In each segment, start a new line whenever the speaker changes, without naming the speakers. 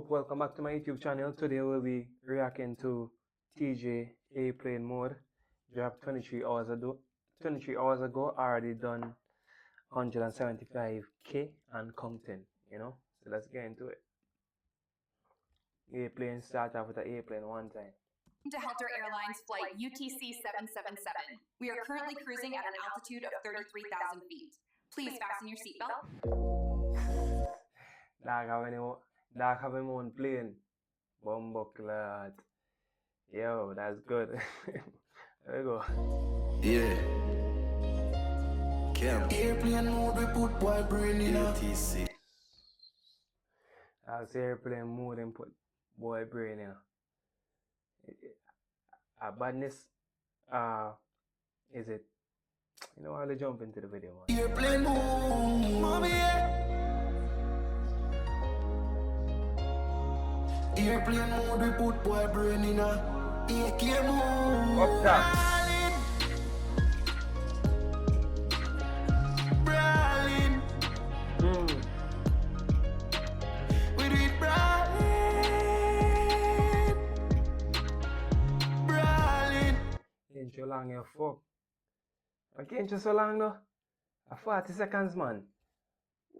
people? Welcome back to my YouTube channel. Today we'll be reacting to Teejay Airplane Mode. Dropped 23 hours ago. 23 hours ago, already done 175k and counting, you know. So let's get into it. Airplane start off with the airplane one time.
To Helter Airlines flight UTC 777. We are currently cruising at an altitude of 33,000 feet. Please fasten your seatbelt.
Dark have him on plane. Bumbleclad. Yo, that's good. There we go.
Yeah. Airplane mode, we put boy brain in UTC.
That's airplane mode and put boy brain in. Badness, is it? You know, I'll jump into the video, man.
Airplane mode, mommy, yeah. Airplane mode, we put boy brain in AK mode.
Up top.
We do it brawling.
Ain't you long, you fuck. I can't you so long though. 40 seconds, man.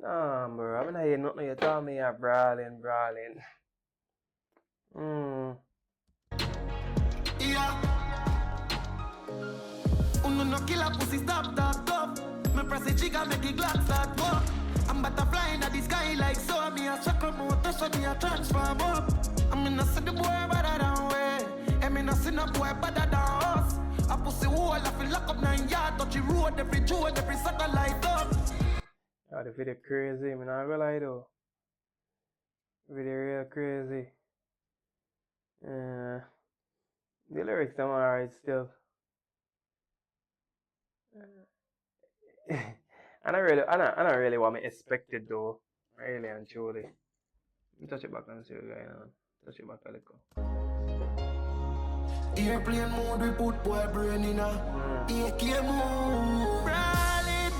Nah, bro. I'm not hear nothing you tell me. You're brawling.
Yeah. Uno no kill a pussy, stop that top. Me press the trigger, make the Glock start walk. I'm butterfly in the sky like so. Me a chakra motor, so me a transform up. I'm in a see the boy better than way. And me no see no boy better than us. A pussy wall, I feel lock up 9 yards. Touch the road, every jewel, every satellite up.
Oh, the video crazy. I'm not gonna lie though. Video real crazy. The lyrics are alright still. I don't really what I expected though. Really and truly. Touch it back and see what's going on. Touch it back a little.
Airplane mode, we put boy brain in AK mode. Brawling.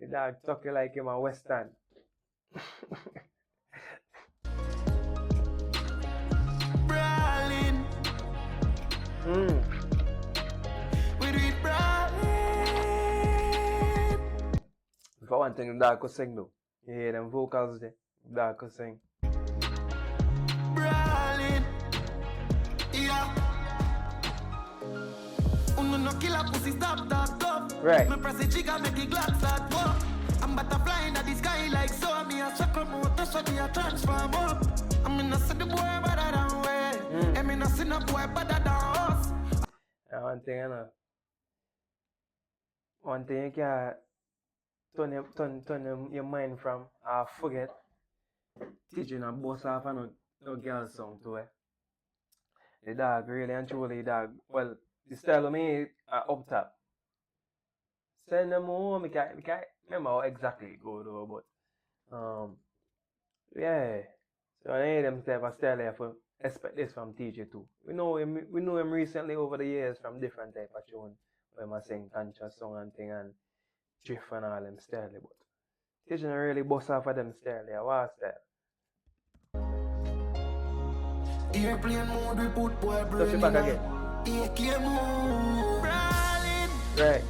The dog talking like him a Western.
Brawling. We do it brawling.
For one thing, the dog could sing though. You hear them vocals there. The dog could sing.
Brawling. Yeah. Uno no kill a pussy, stop that top.
Right.
Me press the trigger, make the Glock start walk. I'm butterfly in the sky like so. Me a chakra motor, so me a transform up. I'm in a see the boy better than way. And me no see no boy better than us.
One thing I know. One thing you can turn your mind from forget. Teaching a boss off and no girl song to it. The dog really and truly dog. Well, the style of me up top. Send them home. I can't remember how exactly it go though, but yeah. So I need them to have a style here for expect this from Teejay too. We know him recently over the years from different type of tune. When I sing conscious song and thing and drift and all them style, but Teejay really bust off of them style there. What style?
Airplane mode, we put boy brain
Touch it back again.
AK mode. Brawling.
Right.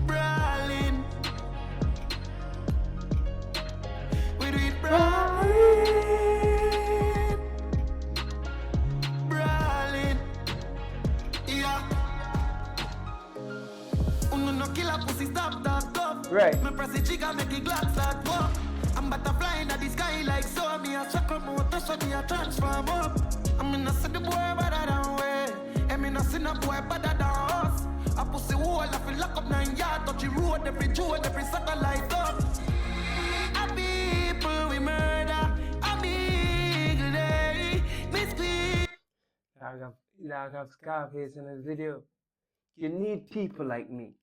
Brawling. We do it brawling. Brawling. Yeah. Uno no kill a pussy, stop that top.
Right.
Me press the trigger, make the Glock start walk. I'm butterfly in the sky like so. Me a chakra motor, so me a transform up. I'm in a see the boy better than way. And me no see no boy better than us. A pussy wall, I feel lock up 9 yards. Touch the road, every jewel, every satellite up. A people we murder. A big day. Miss Queen.
Like have Scarface in this video. You need people like me.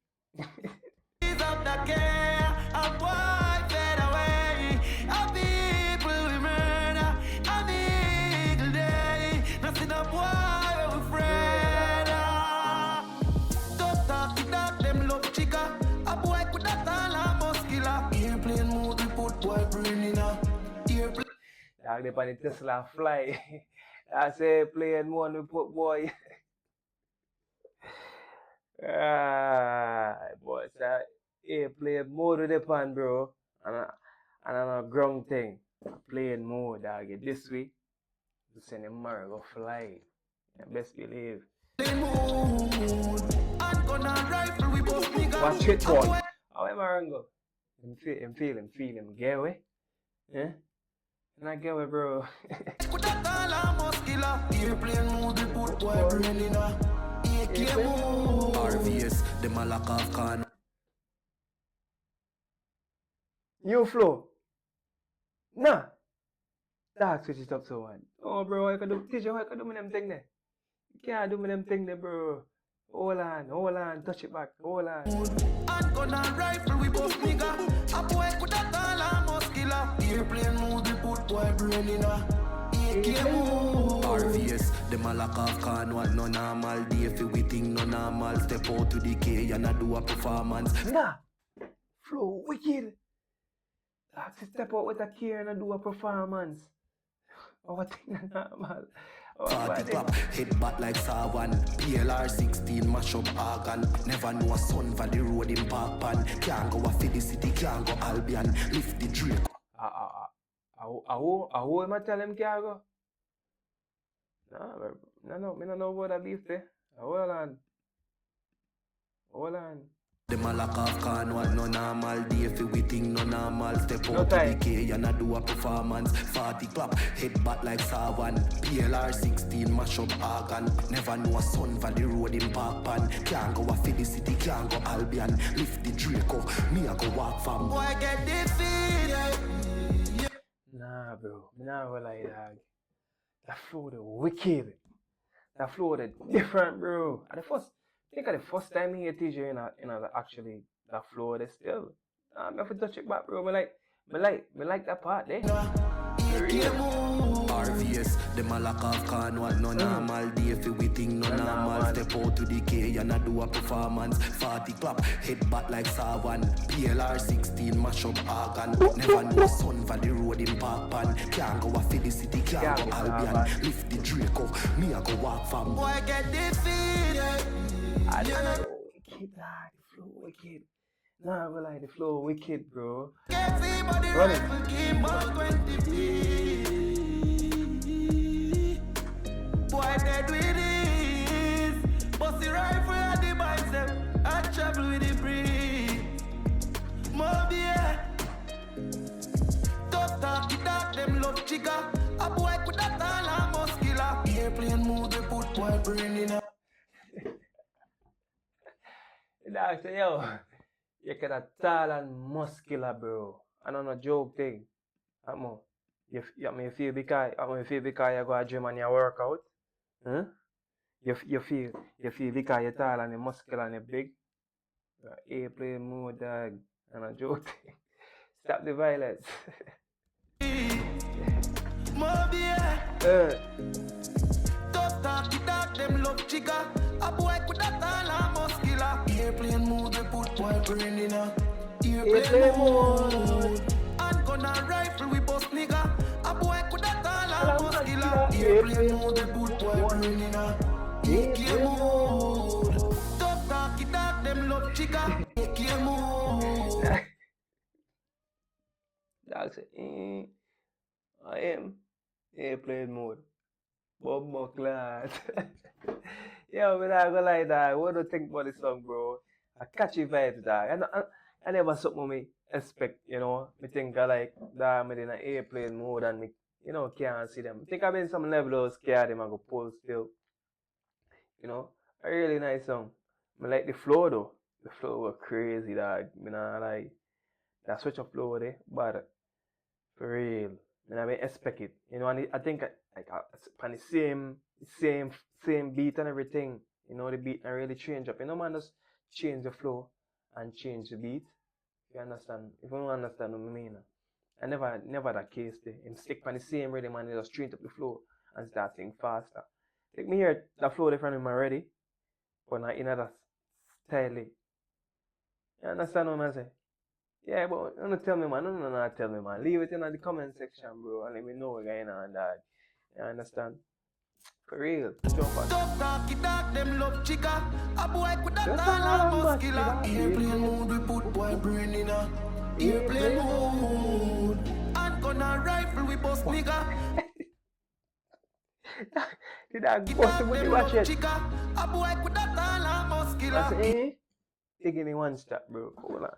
Is up the care. A boy fed away. A people we murder. A big day. Nothing a boy we afraid. Don't talk to that, them love chica. A boy could not tell a muscular. Airplane Airplane mode, we put boy brain in a airplane.
Dog, they on the Tesla fly. That's airplane mode, we put boy. Boy, it's a airplane mode with the pan, bro. And on a ground thing. Plane mode, dog. This week, we send him go fly. Yeah, best believe. Watch it one. How am I go? Him feel him. Get away. Yeah? And I get away, bro.
RVS, the Malakov can.
New flow. Nah. Dog, switch it up so one. Oh, bro, I can do. Teacher, I can do me them thing there. You can't do me them thing there, bro. Hold on, touch it back, hold on.
And gonna rifle, we both nigga. A boy could have call a muscular. Airplane mode, we put boy brain in a AK mode. RVS, the Malakov can want no normal day. If we think no normal, step out to the K and I do a performance.
Nah, flow wicked. Dog, step out with a care and do a performance. Oh, what thing normal.
Party clap, head back like Sawan. PLR 16, mash up organ. Never know a son for the road in park pan. Can't go a Felicity, can't go Albion. Lift the Drake.
How am I tell him can't go? No, me don't know what I live there. Hold on.
The Malakov can want no normal day. If we think no normal, step
No
out to
time.
the K and I do a performance. 40 clap, head back like Sawan. PLR 16, mash up organ. Never know a son for the road in park pan. Can't go a Felicity, can't go Albion. Lift the Draco, me I go walk from. Boy get this feel.
Nah, bro. Nah, well, like, dog. That flow the wicked. That flow the different, bro. And the first time I hear Teejay in a actually that flow they still. I have to touch it back, bro. Me like that part there.
RVS, the Malakov can want no normal day. If we think no normal, step out to the K and I do a performance. 40 clap, head back like Sawan. PLR 16, mash up organ. Never know a son for the road in park pan. Can't go a Felicity, can't go Albion. Lift the Draco, me I go walk from. Boy get this feel.
I don't know. Wicked, dog. The flow wicked. Nah, but like the flow wicked, bro. Run it.
Boy dead with this. Bust the rifle at the bicep. I travel with the breeze. Mobile. Tough talk, it dark, them love chica. A boy could have tall and muscular. Airplane mode, we put boy brain in a.
Dog say, yo, you get a tall and muscular, bro. I don't know, joke thing. You feel because you go to gym and you work out. Huh? You feel because you're tall and you're muscular and you're big. Airplane mode, dog. And a joke thing. Stop the violence.
Tough talk, it dark, them love chica. A boy could have tall and muscular. Airplane mode, we put boy brain in a. Airplane mode. And gonna rifle, we bust nigga. A boy could have tall and muscular. Airplane mode, we put boy brain in a. AK mode. Tough talk, it dark, them love chica. AK mode.
Dog say, I am airplane mode. Bob class. Yo, man, I go like that. What do you think about this song, bro? A catchy vibes, dog. I never something me expect, you know. Me think I like that I'm in an airplane mode and me, you know, can't see them. I think I've been some level of scared them and go pull still. You know, a really nice song. I like the flow though. The flow was crazy, dog. You know, like that switch of flow there, but for real. And I mean, expect it, you know, and I think like on the same beat and everything, you know, the beat and really change up. You know, man, just change the flow and change the beat. You understand? If you don't understand what I mean, I never that case there. Him stick on the same rhythm and he just straight up the flow and start sing faster. Take me here, the flow different him already, but not in that style. You understand what I'm saying? Yeah, but don't tell me, man. No, tell me, man. Leave it in the comment section, bro, and let me know what's going on, dog. You understand? For real. Jump on.
Talk talky talk, them love chica. A boy could that
Just
all
all
a
muscular.
muscular. Airplane mode, we put boy brain in a airplane mode. And gonna rifle, we bust nigga.
Did I
Talk
bust him with the
them love
watch it?
chica. A boy could that all a
I
muscular.
say, eh? Taking it one step, bro. Hold on.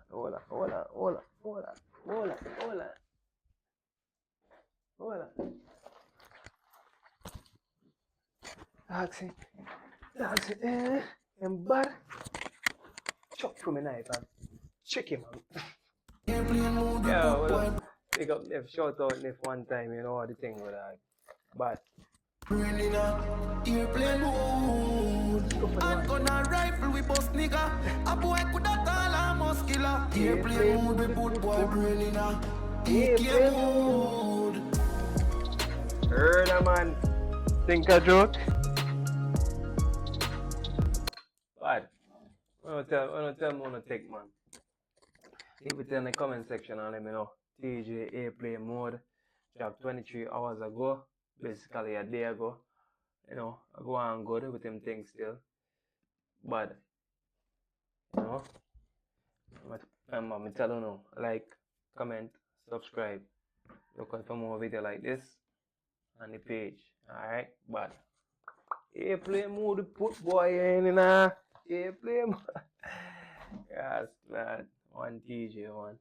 Taxi, and bar. Chop from a knife, man. Check him out.
Airplane mode, we
Yeah,
put
well,
boy
pick up Nif, shout out Nif one time, you know what the thing with that. But,
brain in a airplane mode. And gonna rifle, we bust nigga. A boy could that all a muscular. Airplane mode, we put boy brain in a airplane mode.
heard a man think a joke. But, when I tell me when I take, man. Leave it in the comment section and let me know. Teejay Airplane Mode dropped 23 hours ago, basically a day ago. You know, I go on good with them things still. But, you know, I'm telling you, like, comment, subscribe. Look out for more video like this on the page. Alright? But, Airplane Mode put boy in Airplane Mode. Yes, man. One Teejay one.